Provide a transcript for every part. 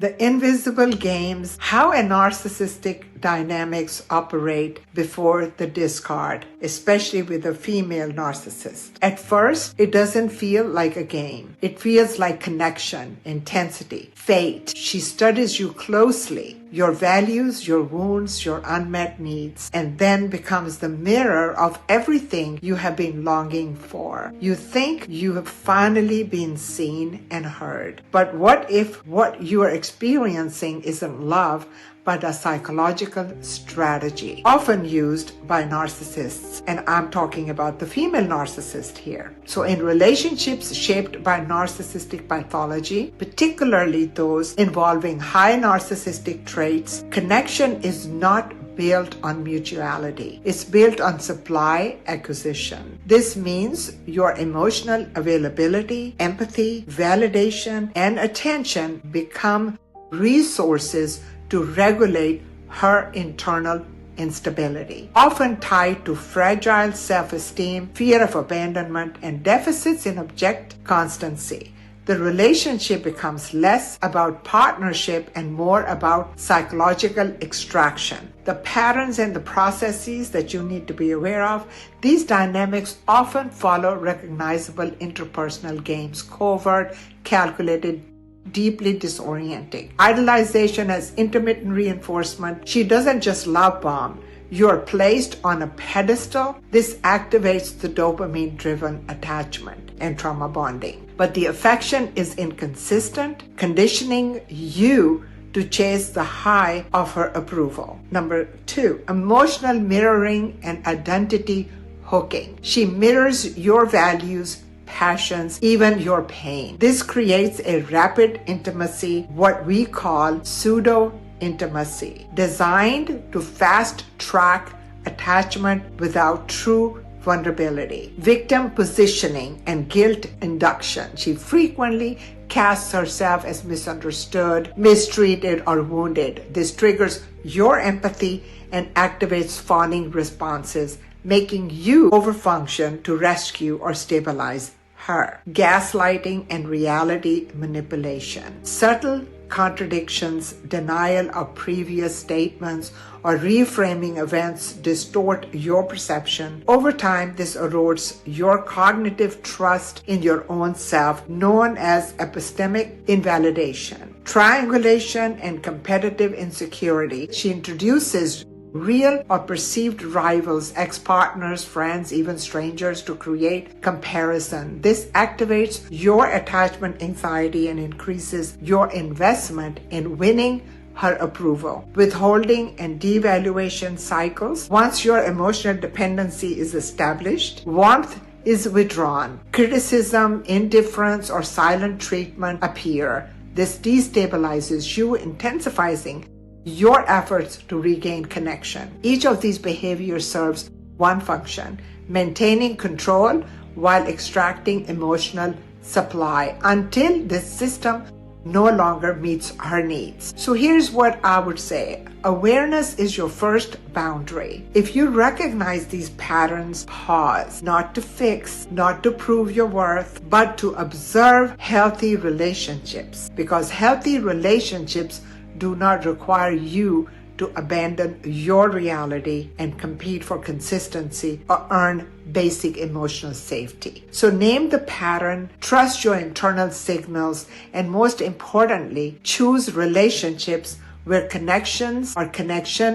The invisible games, how a narcissistic dynamics operate before the discard, especially with a female narcissist. At first, it doesn't feel like a game. It feels like connection, intensity, fate. She studies you closely, your values, your wounds, your unmet needs, and then becomes the mirror of everything you have been longing for. You think you have finally been seen and heard. But what if what you are experiencing isn't love, but a psychological strategy, often used by narcissists, and I'm talking about the female narcissist here. So in relationships shaped by narcissistic pathology, particularly those involving high narcissistic traits, connection is not built on mutuality. It's built on supply acquisition. This means your emotional availability, empathy, validation, and attention become resources to regulate her internal instability, often tied to fragile self-esteem, fear of abandonment, and deficits in object constancy. The relationship becomes less about partnership and more about psychological extraction. The patterns and the processes that you need to be aware of, these dynamics often follow recognizable interpersonal games, covert, calculated, deeply disorienting. Idealization as intermittent reinforcement. She doesn't just love bomb. You're placed on a pedestal. This activates the dopamine-driven attachment and trauma bonding. But the affection is inconsistent, conditioning you to chase the high of her approval. Number 2, emotional mirroring and identity hooking. She mirrors your values, passions, even your pain. This creates a rapid intimacy, what we call pseudo-intimacy, designed to fast-track attachment without true vulnerability. Victim positioning and guilt induction. She frequently casts herself as misunderstood, mistreated, or wounded. This triggers your empathy and activates fawning responses, making you overfunction to rescue or stabilize her. Gaslighting and reality manipulation. Subtle contradictions, denial of previous statements, or reframing events distort your perception. Over time, this erodes your cognitive trust in your own self, known as epistemic invalidation. Triangulation and competitive insecurity. She introduces real or perceived rivals, ex-partners, friends, even strangers to create comparison. This activates your attachment anxiety and increases your investment in winning her approval. Withholding and devaluation cycles. Once your emotional dependency is established, warmth is withdrawn. Criticism, indifference, or silent treatment appear. This destabilizes you, intensifying your efforts to regain connection. Each of these behaviors serves one function: maintaining control while extracting emotional supply until this system no longer meets her needs. So here's what I would say. Awareness is your first boundary. If you recognize these patterns, pause, not to fix, not to prove your worth, but to observe healthy relationships, because healthy relationships do not require you to abandon your reality and compete for consistency or earn basic emotional safety. So name the pattern, trust your internal signals, and most importantly, choose relationships where connection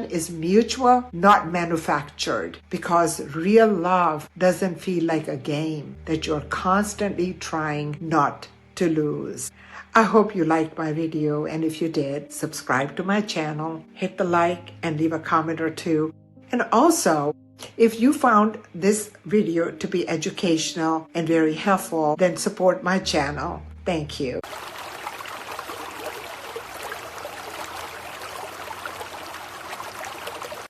is mutual, not manufactured, because real love doesn't feel like a game that you're constantly trying not to lose. I hope you liked my video, and if you did, subscribe to my channel, hit the like, and leave a comment or two. And also, if you found this video to be educational and very helpful, then support my channel. Thank you.